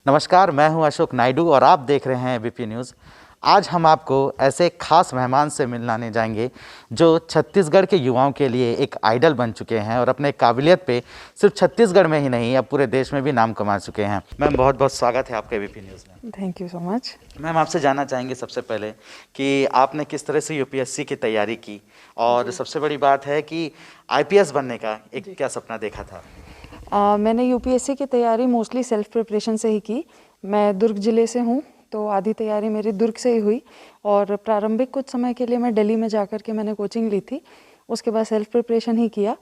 नमस्कार, मैं हूं अशोक नायडू और आप देख रहे हैं एबीपी न्यूज़। आज हम आपको ऐसे खास मेहमान से मिलाने जाएंगे जो छत्तीसगढ़ के युवाओं के लिए एक आइडल बन चुके हैं और अपने काबिलियत पे सिर्फ छत्तीसगढ़ में ही नहीं, अब पूरे देश में भी नाम कमा चुके हैं। मैम, बहुत बहुत स्वागत है आपका एबीपी न्यूज़ में। Thank you so much. Ma'am, आपसे जानना चाहेंगे सबसे पहले कि आपने किस तरह से यूपीएससी की तैयारी की, और सबसे बड़ी बात है कि आईपीएस बनने का एक क्या सपना देखा था? मैंने यूपीएससी की तैयारी मोस्टली सेल्फ प्रिपरेशन से ही की। मैं दुर्ग ज़िले से हूँ, तो आधी तैयारी मेरी दुर्ग से ही हुई और प्रारंभिक कुछ समय के लिए मैं दिल्ली में जाकर के मैंने कोचिंग ली थी। उसके बाद सेल्फ प्रिपरेशन ही किया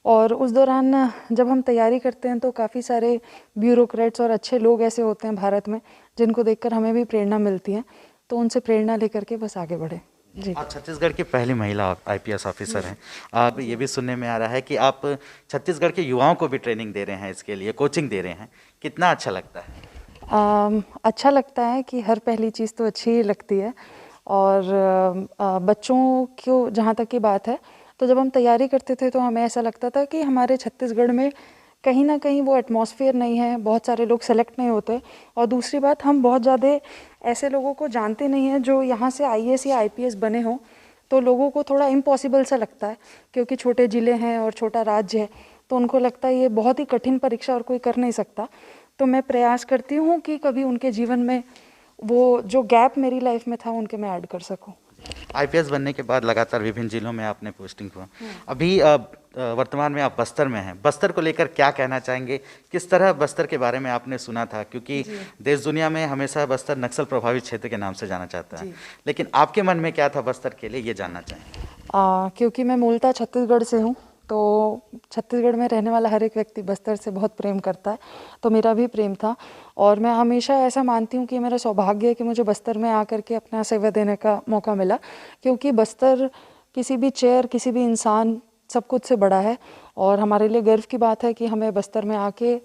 और उस दौरान जब हम तैयारी करते हैं तो काफ़ी सारे ब्यूरोक्रेट्स और अच्छे लोग ऐसे होते हैं भारत में जिनको देखकर हमें भी प्रेरणा मिलती है, तो उनसे प्रेरणा लेकर के बस आगे बढ़े। जी, आप छत्तीसगढ़ की पहली महिला आईपीएस ऑफिसर हैं। आप ये भी सुनने में आ रहा है कि आप छत्तीसगढ़ के युवाओं को भी ट्रेनिंग दे रहे हैं, इसके लिए कोचिंग दे रहे हैं। कितना अच्छा लगता है? अच्छा लगता है कि हर पहली चीज़ तो अच्छी ही लगती है और बच्चों को जहाँ तक की बात है, तो जब हम तैयारी करते थे तो हमें ऐसा लगता था कि हमारे छत्तीसगढ़ में कहीं ना कहीं वो एटमॉस्फेयर नहीं है, बहुत सारे लोग सेलेक्ट नहीं होते और दूसरी बात हम बहुत ज़्यादा ऐसे लोगों को जानते नहीं हैं जो यहाँ से आईएएस या आईपीएस बने हों, तो लोगों को थोड़ा इम्पॉसिबल सा लगता है क्योंकि छोटे ज़िले हैं और छोटा राज्य है, तो उनको लगता है ये बहुत ही कठिन परीक्षा और कोई कर नहीं सकता। तो मैं प्रयास करती हूँ कि कभी उनके जीवन में वो जो गैप मेरी लाइफ में था उनके मैं ऐड कर सकूँ। आईपीएस बनने के बाद लगातार विभिन्न जिलों में आपने पोस्टिंग हुआ। अभी वर्तमान में आप बस्तर में हैं। बस्तर को लेकर क्या कहना चाहेंगे? किस तरह बस्तर के बारे में आपने सुना था? क्योंकि देश दुनिया में हमेशा बस्तर नक्सल प्रभावित क्षेत्र के नाम से जाना जाता है, लेकिन आपके मन में क्या था बस्तर के लिए, ये जानना चाहेंगे। क्योंकि मैं मूलतः छत्तीसगढ़ से हूँ, तो छत्तीसगढ़ में रहने वाला हर एक व्यक्ति बस्तर से बहुत प्रेम करता है, तो मेरा भी प्रेम था और मैं हमेशा ऐसा मानती हूँ कि मेरा सौभाग्य है कि मुझे बस्तर में आकर के अपना सेवा देने का मौका मिला, क्योंकि बस्तर किसी भी चेयर, किसी भी इंसान, सब कुछ से बड़ा है और हमारे लिए गर्व की बात है कि हमें बस्तर में आके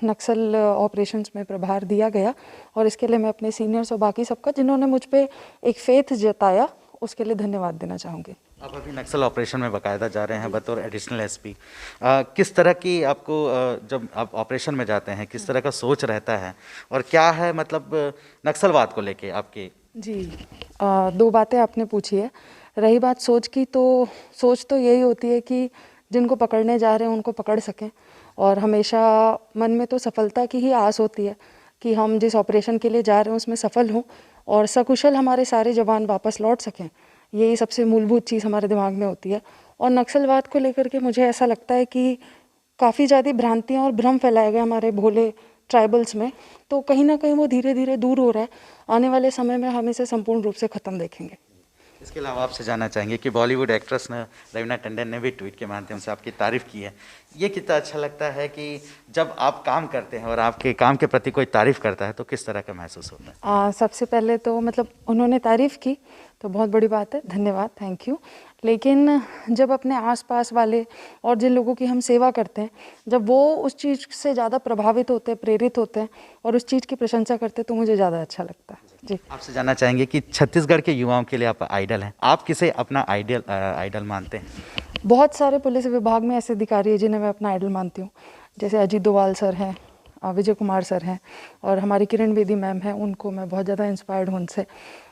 नक्सल ऑपरेशंस में प्रभार दिया गया और इसके लिए मैं अपने सीनियर्स और बाकी सबका जिन्होंने मुझ पर एक फेथ जताया उसके लिए धन्यवाद देना चाहूँगी। आप अभी नक्सल ऑपरेशन में बाकायदा जा रहे हैं बतौर एडिशनल एसपी। किस तरह की आपको जब आप ऑपरेशन में जाते हैं किस तरह का सोच रहता है और क्या है मतलब नक्सलवाद को लेके आपके? जी, दो बातें आपने पूछी है। रही बात सोच की, तो सोच तो यही होती है कि जिनको पकड़ने जा रहे हैं उनको पकड़ सकें और हमेशा मन में तो सफलता की ही आस होती है कि हम जिस ऑपरेशन के लिए जा रहे हैं उसमें सफल हों और सकुशल हमारे सारे जवान वापस लौट सकें। यही सबसे मूलभूत चीज़ हमारे दिमाग में होती है। और नक्सलवाद को लेकर के मुझे ऐसा लगता है कि काफ़ी ज़्यादा भ्रांतियाँ और भ्रम फैलाए गए हमारे भोले ट्राइबल्स में, तो कहीं ना कहीं वो धीरे धीरे दूर हो रहा है। आने वाले समय में हम इसे संपूर्ण रूप से ख़त्म देखेंगे। इसके अलावा आपसे जानना चाहेंगे कि बॉलीवुड एक्ट्रेस ने रवीना टंडन ने भी ट्वीट के माध्यम से आपकी तारीफ़ की है। ये कितना अच्छा लगता है कि जब आप काम करते हैं और आपके काम के प्रति कोई तारीफ़ करता है तो किस तरह का महसूस होता है? सबसे पहले तो मतलब उन्होंने तारीफ़ की तो बहुत बड़ी बात है, धन्यवाद, थैंक यू। लेकिन जब अपने आसपास वाले और जिन लोगों की हम सेवा करते हैं, जब वो उस चीज़ से ज़्यादा प्रभावित होते हैं, प्रेरित होते हैं और उस चीज़ की प्रशंसा करते हैं तो मुझे ज़्यादा अच्छा लगता है। जी, आपसे जानना चाहेंगे कि छत्तीसगढ़ के युवाओं के लिए आप आइडल हैं। आप किसे अपना आइडल मानते हैं? बहुत सारे पुलिस विभाग में ऐसे अधिकारी हैं जिन्हें मैं अपना आइडल मानती हूँ, जैसे अजीत डोभाल सर हैं, विजय कुमार सर हैं और हमारी किरण बेदी मैम हैं, उनको मैं बहुत ज़्यादा इंस्पायर्ड हूँ उनसे।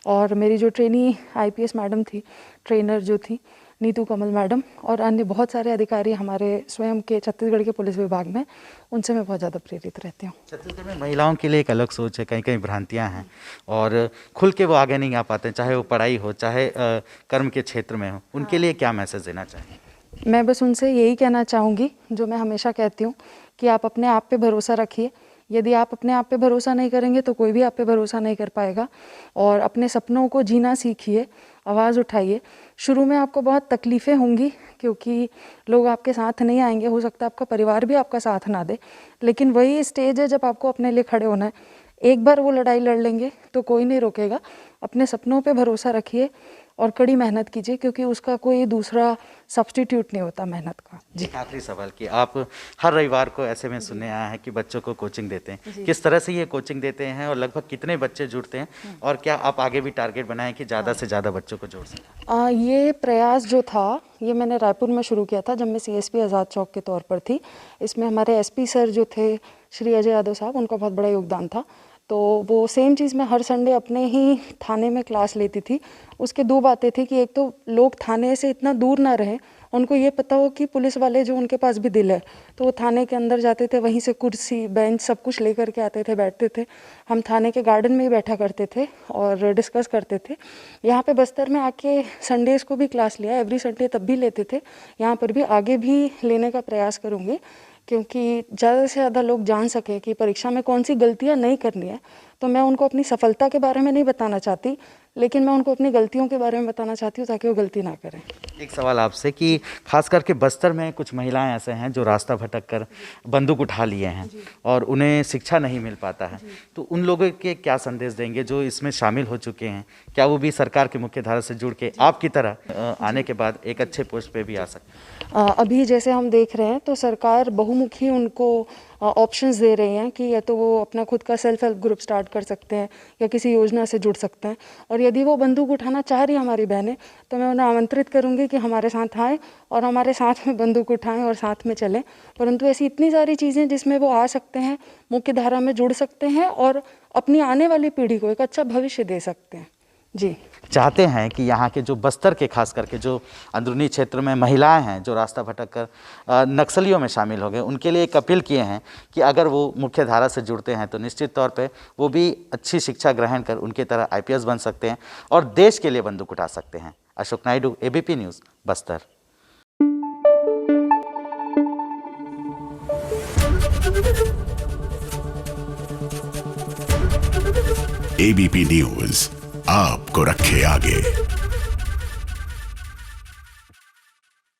और मेरी जो ट्रेनी आईपीएस मैडम थी, ट्रेनर जो थी नीतू कमल मैडम, और अन्य बहुत सारे अधिकारी हमारे स्वयं के छत्तीसगढ़ के पुलिस विभाग में, उनसे मैं बहुत ज़्यादा प्रेरित रहती हूँ। छत्तीसगढ़ में महिलाओं के लिए एक अलग सोच है, कहीं कहीं भ्रांतियाँ हैं और खुल के वो आगे नहीं आ पाते, चाहे वो पढ़ाई हो चाहे कर्म के क्षेत्र में हो। उनके लिए क्या मैसेज देना चाहेंगे? मैं बस उनसे यही कहना चाहूँगी जो मैं हमेशा कहती हूँ कि आप अपने आप पे भरोसा रखिए। यदि आप अपने आप पे भरोसा नहीं करेंगे तो कोई भी आप पे भरोसा नहीं कर पाएगा और अपने सपनों को जीना सीखिए, आवाज़ उठाइए। शुरू में आपको बहुत तकलीफ़ें होंगी क्योंकि लोग आपके साथ नहीं आएंगे, हो सकता है आपका परिवार भी आपका साथ ना दे, लेकिन वही स्टेज है जब आपको अपने लिए खड़े होना है। एक बार वो लड़ाई लड़ लेंगे तो कोई नहीं रोकेगा। अपने सपनों पे भरोसा रखिए और कड़ी मेहनत कीजिए, क्योंकि उसका कोई दूसरा सब्स्टिट्यूट नहीं होता मेहनत का। जी। एक आखिरी सवाल कि आप हर रविवार को ऐसे में सुनने आया है कि बच्चों को कोचिंग देते हैं, किस तरह से ये कोचिंग देते हैं और लगभग कितने बच्चे जुड़ते हैं, और क्या आप आगे भी टारगेट बनाएं कि ज़्यादा से ज़्यादा बच्चों को जोड़ सकें? ये प्रयास जो था, ये मैंने रायपुर में शुरू किया था जब मैं CSP आज़ाद चौक के तौर पर थी। इसमें हमारे SP सर जो थे श्री अजय यादव साहब, उनका बहुत बड़ा योगदान था। तो वो सेम चीज़ मैं हर संडे अपने ही थाने में क्लास लेती थी। उसके 2 बातें थी कि एक तो लोग थाने से इतना दूर ना रहें, उनको ये पता हो कि पुलिस वाले जो उनके पास भी दिल है, तो वो थाने के अंदर जाते थे, वहीं से कुर्सी बेंच सब कुछ लेकर के आते थे, बैठते थे। हम थाने के गार्डन में ही बैठा करते थे और डिस्कस करते थे। यहाँ पे बस्तर में आके संडेज़ को भी क्लास लिया, एवरी संडे तब भी लेते थे। यहाँ पर भी आगे भी लेने का प्रयास करूँगी, क्योंकि ज़्यादा से ज़्यादा लोग जान सकें कि परीक्षा में कौन सी गलतियाँ नहीं करनी है। तो मैं उनको अपनी सफलता के बारे में नहीं बताना चाहती, लेकिन मैं उनको अपनी गलतियों के बारे में बताना चाहती हूँ ताकि वो गलती ना करें। एक सवाल आपसे कि खास करके बस्तर में कुछ महिलाएं ऐसे हैं जो रास्ता भटक कर बंदूक उठा लिए हैं और उन्हें शिक्षा नहीं मिल पाता है, तो उन लोगों के क्या संदेश देंगे जो इसमें शामिल हो चुके हैं? क्या वो भी सरकार की मुख्य धारा से जुड़ के आपकी तरह आने के बाद एक अच्छे पोस्ट पे भी आ सकते हैं? अभी जैसे हम देख रहे हैं तो सरकार बहुमुखी उनको ऑप्शंस दे रही हैं कि या तो वो अपना खुद का सेल्फ हेल्प ग्रुप स्टार्ट कर सकते हैं या किसी योजना से जुड़ सकते हैं। और यदि वो बंदूक उठाना चाह रही है हमारी बहनें, तो मैं उन्हें आमंत्रित करूंगी कि हमारे साथ आएँ और हमारे साथ में बंदूक उठाएं और साथ में चलें। परंतु ऐसी इतनी सारी चीज़ें जिसमें वो आ सकते हैं, मुख्य धारा में जुड़ सकते हैं और अपनी आने वाली पीढ़ी को एक अच्छा भविष्य दे सकते हैं। जी। चाहते हैं कि यहाँ के जो बस्तर के खास करके जो अंदरूनी क्षेत्र में महिलाएं हैं जो रास्ता भटक कर नक्सलियों में शामिल हो गए, उनके लिए एक अपील किए हैं कि अगर वो मुख्य धारा से जुड़ते हैं तो निश्चित तौर पे वो भी अच्छी शिक्षा ग्रहण कर उनकी तरह IPS बन सकते हैं और देश के लिए बंदूक उठा सकते हैं। Ashok Naidu, ABP news, Bastar. ABP news आपको रखे आगे।